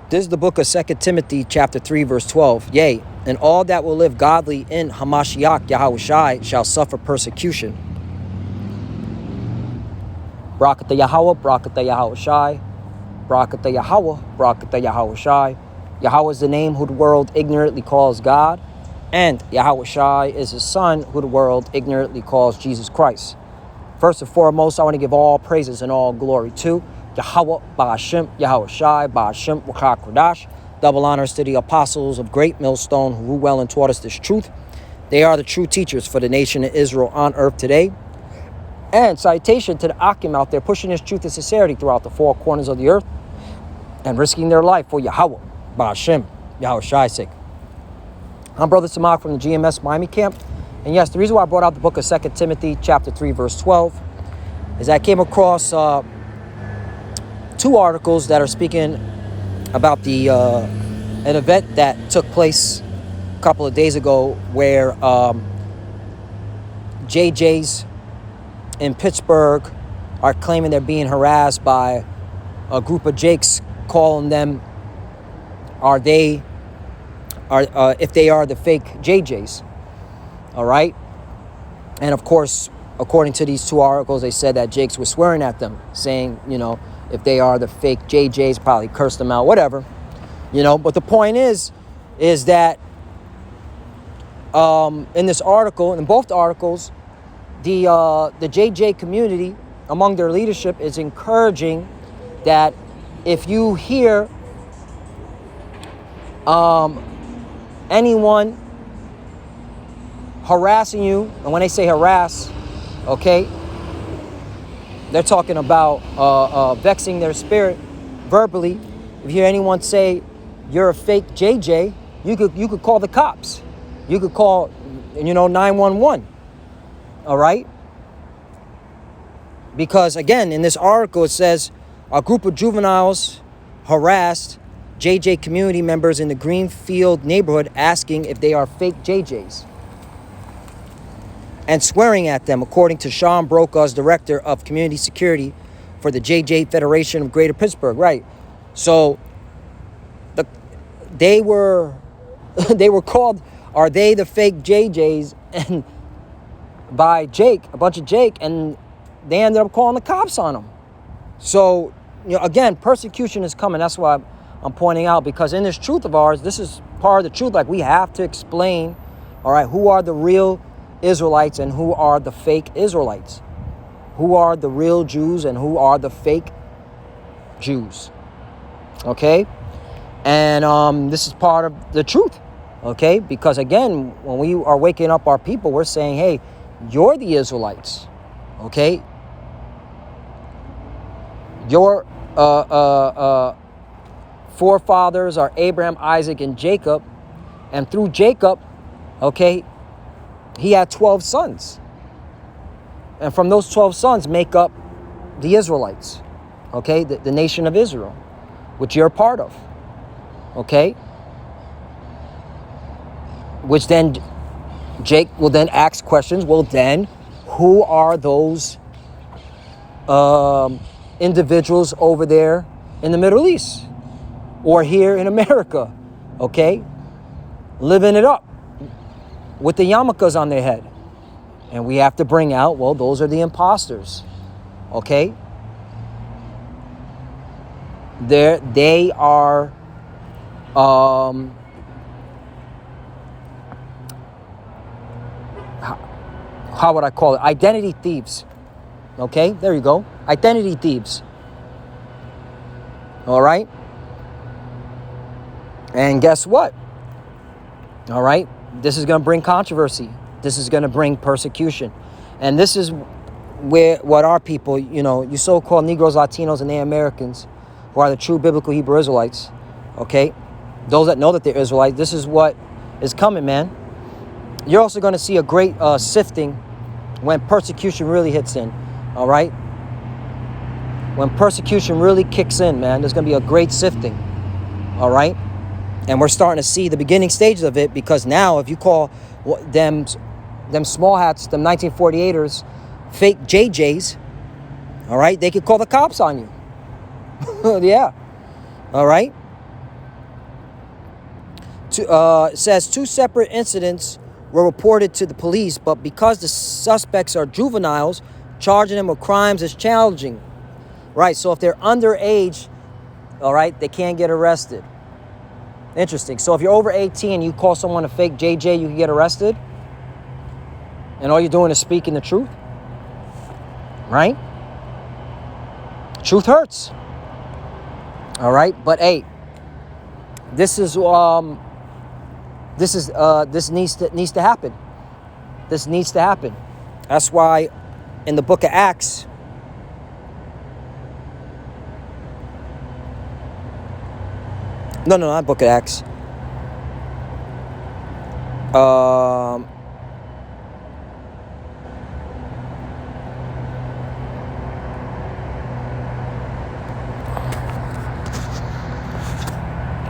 This is the book of 2 Timothy chapter 3 verse 12. Yea, and all that will live godly in Hamashiach Yahushai shall suffer persecution. Brakata Yahweh, Brakata Yahushai, Brakata Yahweh, Brakata Yahushai. Yahweh is the name who the world ignorantly calls God, and Yahushai is his son who the world ignorantly calls Jesus Christ. First and foremost, I want to give all praises and all glory to Yahweh, Ba'ashem, Yahushai, Ba'ashem, Wakah Kodash. Double honors to the apostles of Great Millstone who rule well and taught us this truth. They are the true teachers for the nation of Israel on earth today. And citation to the Akim out there pushing this truth and sincerity throughout the four corners of the earth and risking their life for Yahweh, Ba'ashem, Yahushai's sake. I'm Brother Samak from the GMS Miami camp. And yes, the reason why I brought out the book of 2 Timothy chapter 3 verse 12 is I came across two articles that are speaking about the an event that took place a couple of days ago where JJs in Pittsburgh are claiming they're being harassed by a group of Jakes, calling them if they are the fake JJs. All right. And of course, according to these two articles, they said that Jakes was swearing at them, saying, if they are the fake JJs, probably cursed them out, whatever, But the point is that in this article, in both articles, the JJ community among their leadership is encouraging that if you hear anyone harassing you, and when they say harass, okay, they're talking about vexing their spirit verbally. If you hear anyone say you're a fake JJ, you could call the cops. You could call 911. All right? Because again, in this article it says a group of juveniles harassed JJ community members in the Greenfield neighborhood asking if they are fake JJs and swearing at them, according to Sean Brokaw's director of community security for the JJ Federation of Greater Pittsburgh. Right. So they were called, are they the fake JJs, and by a bunch of Jake, and they ended up calling the cops on them. So, again, persecution is coming. That's why I'm pointing out, because in this truth of ours, this is part of the truth. Like, we have to explain, all right, who are the real Israelites and who are the fake Israelites? Who are the real Jews and who are the fake Jews? Okay? And this is part of the truth. Okay? Because again, when we are waking up our people, we're saying, hey, you're the Israelites. Okay? Your forefathers are Abraham, Isaac, and Jacob. And through Jacob, okay, he had 12 sons. And from those 12 sons make up the Israelites. Okay? The nation of Israel, which you're a part of. Okay? Which then Jake will then ask questions. Well, then, who are those individuals over there in the Middle East or here in America? Okay? Living it up with the yarmulkes on their head. And we have to bring out, well, those are the imposters. Okay? They are how would I call it? Identity thieves. Okay? There you go. Identity thieves. All right? And guess what? All right? This is going to bring controversy. This is going to bring persecution. And this is what our people, you so-called Negroes, Latinos, and Native Americans, who are the true biblical Hebrew Israelites, okay? Those that know that they're Israelites, this is what is coming, man. You're also going to see a great sifting when persecution really hits in, all right? When persecution really kicks in, man, there's going to be a great sifting, all right? And we're starting to see the beginning stages of it, because now if you call them small hats, them 1948ers, fake JJs, all right, they could call the cops on you. Yeah, all right? It says 2 separate incidents were reported to the police, but because the suspects are juveniles, charging them with crimes is challenging. Right, so if they're underage, all right, they can't get arrested. Interesting. So if you're over 18 and you call someone a fake JJ, you can get arrested. And all you're doing is speaking the truth. Right? Truth hurts. All right, but hey, this needs to happen. This needs to happen. That's why in the book of Acts, no, not book of Acts.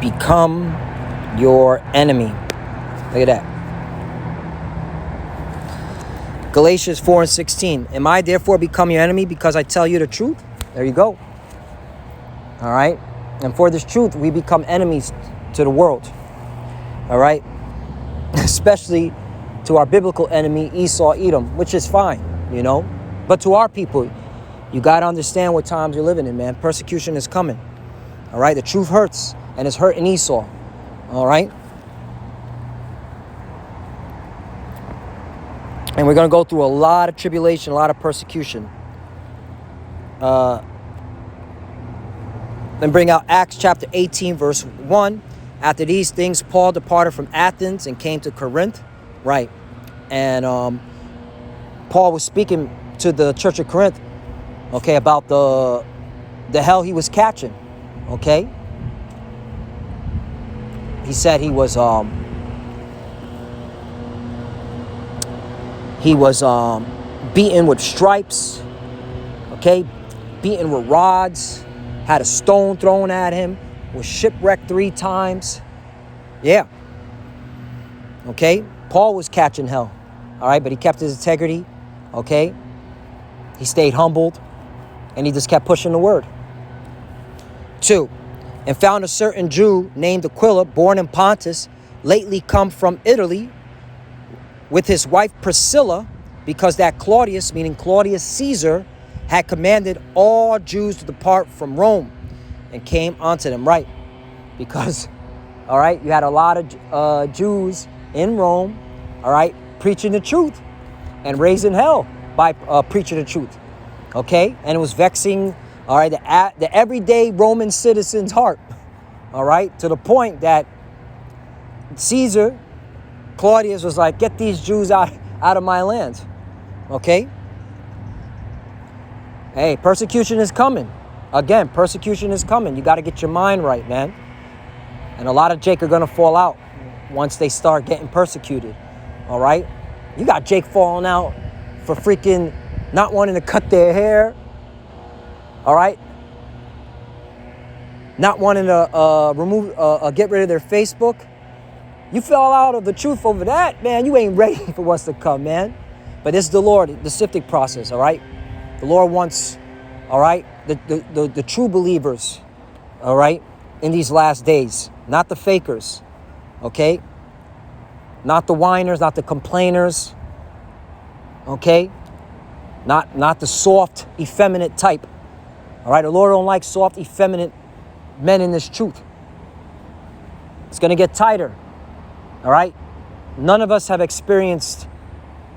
Become your enemy. Look at that. Galatians 4:16. Am I therefore become your enemy because I tell you the truth? There you go. All right. And for this truth, we become enemies to the world. All right. Especially to our biblical enemy, Esau, Edom, which is fine, you know. But to our people, you got to understand what times you're living in, man. Persecution is coming. All right. The truth hurts, and it's hurting Esau. All right. And we're going to go through a lot of tribulation, a lot of persecution. Then bring out Acts chapter 18, verse 1. After these things, Paul departed from Athens and came to Corinth. Right. And Paul was speaking to the church of Corinth, okay, about the hell he was catching. Okay. He said he was beaten with stripes, okay, beaten with rods, had a stone thrown at him, was shipwrecked 3 times. Yeah. Okay. Paul was catching hell. All right. But he kept his integrity. Okay. He stayed humbled and he just kept pushing the word. 2. And found a certain Jew named Aquila, born in Pontus, lately come from Italy, with his wife Priscilla, because that Claudius, meaning Claudius Caesar, had commanded all Jews to depart from Rome, and came unto them. Right. Because, all right, you had a lot of Jews in Rome, all right, preaching the truth and raising hell by preaching the truth. Okay. And it was vexing, all right, the everyday Roman citizen's heart. All right. To the point that Caesar, Claudius, was like, get these Jews out of my land. Okay. Hey, persecution is coming. Again, persecution is coming. You got to get your mind right, man. And a lot of Jake are going to fall out once they start getting persecuted. All right. You got Jake falling out for freaking not wanting to cut their hair. All right. Not wanting to get rid of their Facebook. You fell out of the truth over that, man. You ain't ready for what's to come, man. But this is the Lord, the sifting process, all right? The Lord wants, all right, the true believers, all right, in these last days. Not the fakers, okay? Not the whiners, not the complainers, okay? Not the soft, effeminate type, all right? The Lord don't like soft, effeminate men in this truth. It's going to get tighter. All right. None of us have experienced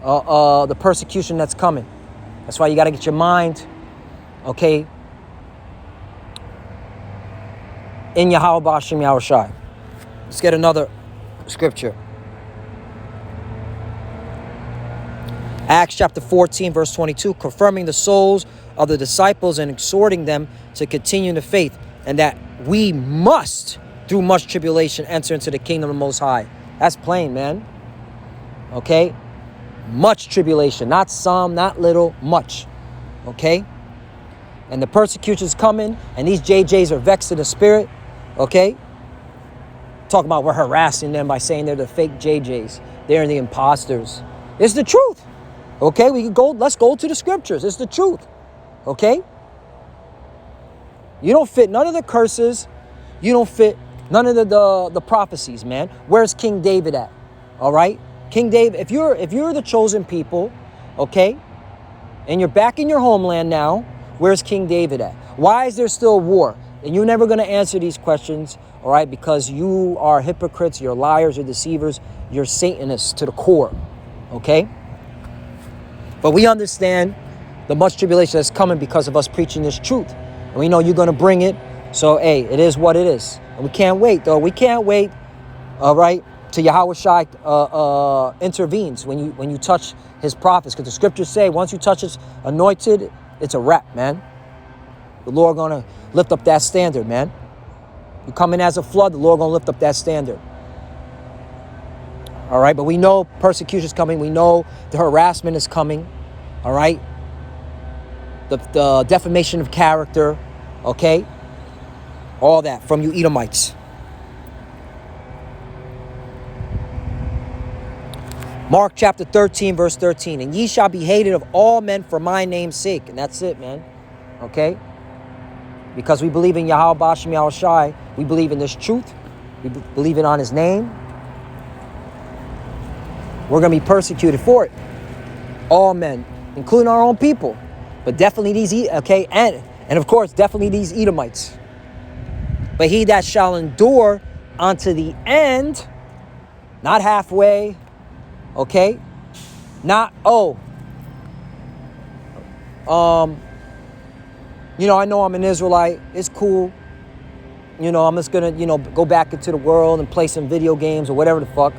the persecution that's coming. That's why you got to get your mind, okay, in Yahweh B'Shem Yahushai. Let's get another scripture. Acts chapter 14, verse 22, confirming the souls of the disciples and exhorting them to continue in the faith, and that we must, through much tribulation, enter into the kingdom of the Most High. That's plain, man. Okay? Much tribulation. Not some, not little, much. Okay? And the persecution's coming, and these JJs are vexed in the spirit. Okay? Talking about we're harassing them by saying they're the fake JJs. They're the imposters. It's the truth. Okay? Let's go to the scriptures. It's the truth. Okay? You don't fit none of the curses. You don't fit None of the prophecies, man. Where's King David at? All right? King David, if you're the chosen people, okay, and you're back in your homeland now, where's King David at? Why is there still war? And you're never going to answer these questions, all right, because you are hypocrites, you're liars, you're deceivers, you're Satanists to the core, okay? But we understand the much tribulation that's coming because of us preaching this truth. And we know you're going to bring it. So, hey, it is what it is. And we can't wait, though. We can't wait, all right, till Yahweh Shai intervenes when you touch his prophets. Because the scriptures say once you touch his anointed, it's a wrap, man. The Lord going to lift up that standard, man. You come in as a flood, the Lord going to lift up that standard. All right, but we know persecution is coming. We know the harassment is coming, all right? The defamation of character, okay? All that from you Edomites. Mark chapter 13, verse 13. And ye shall be hated of all men for my name's sake. And that's it, man. Okay? Because we believe in Yahweh Bashem Yahweh Shai. We believe in this truth. We believe in on his name. We're going to be persecuted for it. All men, including our own people. But definitely these, okay? And of course, definitely these Edomites. But he that shall endure unto the end, not halfway, okay? Not, you know, I know I'm an Israelite. It's cool. You know, I'm just going to, go back into the world and play some video games or whatever the fuck.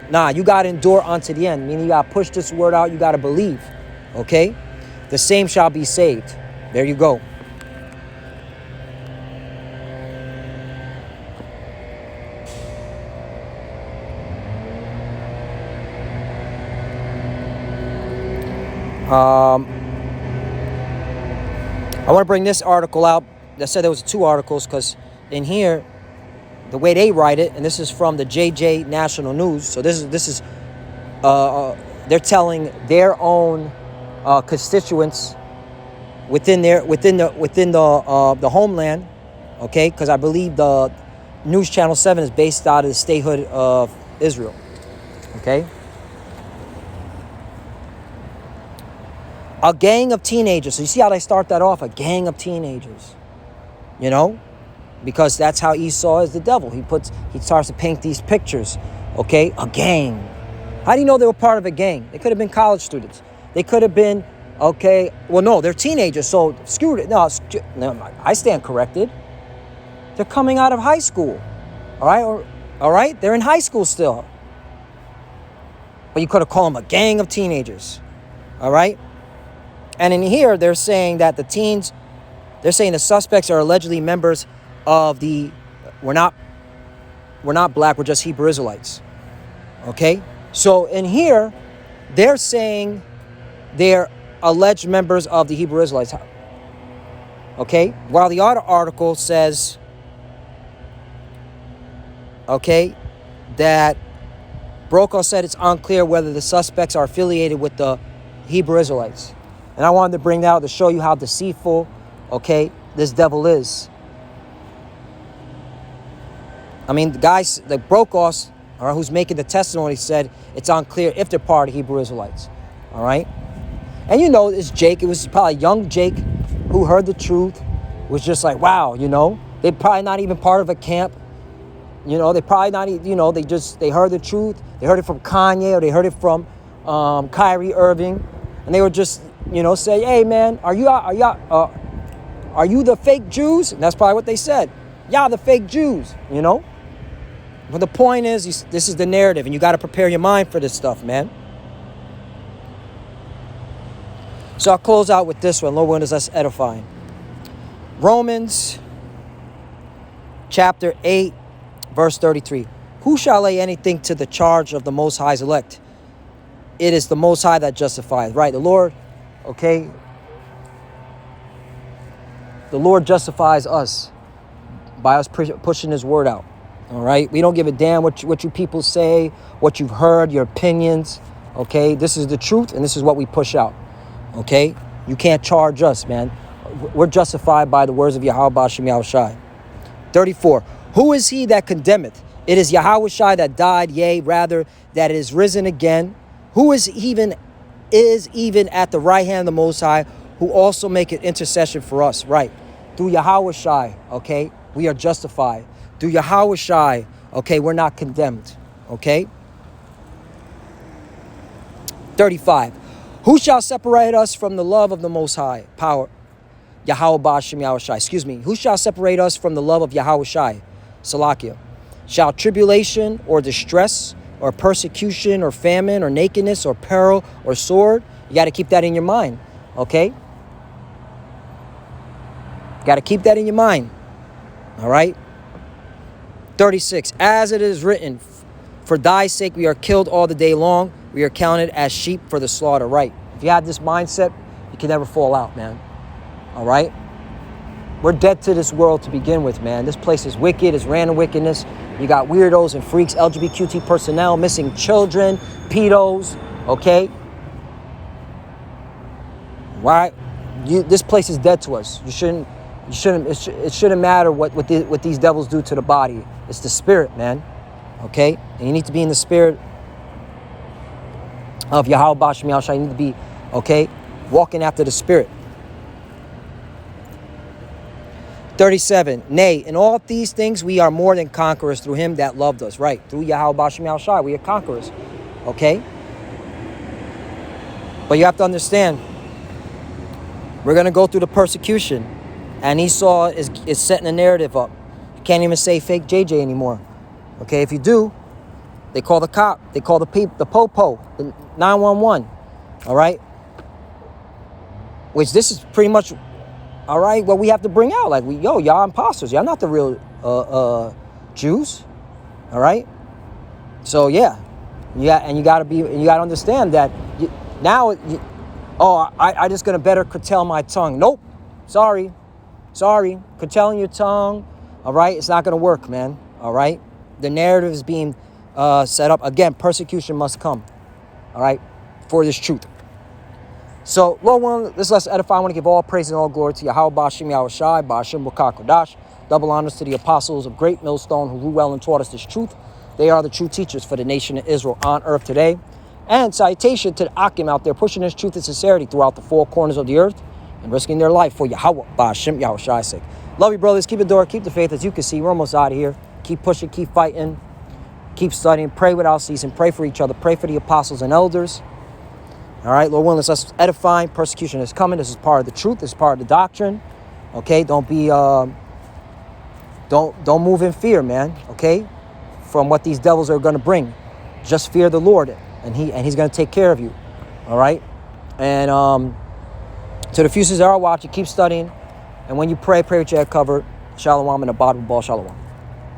Nah, you got to endure unto the end. Meaning you got to push this word out. You got to believe, okay? The same shall be saved. There you go. I want to bring this article out. I said there was 2 articles because in here, the way they write it, and this is from the JJ National News. So this is they're telling their own constituents within the homeland, okay? Because I believe the News Channel 7 is based out of the statehood of Israel, okay? A gang of teenagers. So you see how they start that off? A gang of teenagers. You know? Because that's how Esau is the devil. He starts to paint these pictures. Okay? A gang. How do you know they were part of a gang? They could have been college students. They could have been, okay, well, no, they're teenagers, so screw it. No, I stand corrected. They're coming out of high school. All right? They're in high school still. But you could have called them a gang of teenagers. All right? And in here, they're saying that they're saying the suspects are allegedly members of we're not black, we're just Hebrew Israelites. Okay? So in here, they're saying they're alleged members of the Hebrew Israelites. Okay? While the other article says, okay, that Brokaw said it's unclear whether the suspects are affiliated with the Hebrew Israelites. And I wanted to bring that out to show you how deceitful, okay, this devil is. I mean, the guys, the Brokaws, who's making the testimony, said it's unclear if they're part of Hebrew Israelites. All right? And you know, it's Jake. It was probably young Jake who heard the truth, was just like, wow, they're probably not even part of a camp. They probably not, they heard the truth. They heard it from Kanye, or they heard it from Kyrie Irving. And they were just, say, hey, man, are you the fake Jews? And that's probably what they said. Yeah, the fake Jews, But the point is, this is the narrative, and you got to prepare your mind for this stuff, man. So I'll close out with this one. Lord willing, is us edifying. Romans chapter 8, verse 33. Who shall lay anything to the charge of the Most High's elect? It is the Most High that justifies. Right, the Lord, okay? The Lord justifies us by us pushing his word out. All right? We don't give a damn what you people say, what you've heard, your opinions. Okay? This is the truth, and this is what we push out. Okay? You can't charge us, man. We're justified by the words of Yahweh Bashem Yahweh Shai. 34. Who is he that condemneth? It is Yahushua that died, yea, rather, that is risen again, who is even at the right hand of the Most High, who also maketh intercession for us. Right. Through Yahushua, okay, we are justified. Through Yahushua, okay, we're not condemned. Okay. 35. Who shall separate us from the love of the Most High? Power. Yahweh Ba'ashem Yahushai. Excuse me. Who shall separate us from the love of Yahushai? Salakia. Shall tribulation or distress or persecution or famine or nakedness or peril or sword? You got to keep that in your mind. Okay? Got to keep that in your mind. All right? 36. As it is written, for thy sake we are killed all the day long. We are counted as sheep for the slaughter. Right. If you have this mindset, you can never fall out, man. All right? We're dead to this world to begin with, man. This place is wicked. It's random wickedness. You got weirdos and freaks, LGBTQ personnel, missing children, pedos, okay? Right? This place is dead to us. It shouldn't matter what these devils do to the body. It's the spirit, man. Okay? And you need to be in the spirit of Yahweh Ba'ashem Yahushua. You need to be, okay, walking after the spirit. 37. Nay, in all these things we are more than conquerors through him that loved us. Right. Through Yahweh Ba'ashem Yahushua, we are conquerors. Okay? But you have to understand, we're going to go through the persecution. And Esau is setting a narrative up. You can't even say fake JJ anymore. Okay? If you do, they call the cop. They call the popo, the 911. All right? Which this is pretty much... all right, what we have to bring out, like, y'all imposters. Y'all not the real Jews. All right? So, yeah. And you got to understand that I just going to better curtail my tongue. Nope. Sorry. Curtailing your tongue, all right? It's not going to work, man. All right? The narrative is being set up. Again, persecution must come, all right, for this truth. So, Lord willing, this lesson edify. I want to give all praise and all glory to Yahweh Ba'ashem Yahushai, Ba'ashem Kodash. Double honors to the apostles of Great Millstone who rule well and taught us this truth. They are the true teachers for the nation of Israel on earth today. And salutation to the Akim out there pushing this truth and sincerity throughout the four corners of the earth and risking their life for Yahweh Ba'ashem Yahushai's sake. Love you, brothers. Keep the door. Keep the faith. As you can see, we're almost out of here. Keep pushing. Keep fighting. Keep studying. Pray without ceasing. Pray for each other. Pray for the apostles and elders. All right, Lord willing, let's edifying. Persecution is coming. This is part of the truth. This is part of the doctrine. Okay, don't move in fear, man. Okay, from what these devils are going to bring. Just fear the Lord, and He's going to take care of you. All right, and to the few that are watching, keep studying, and when you pray with your head covered. Shalom and a bottom ball. Shalom.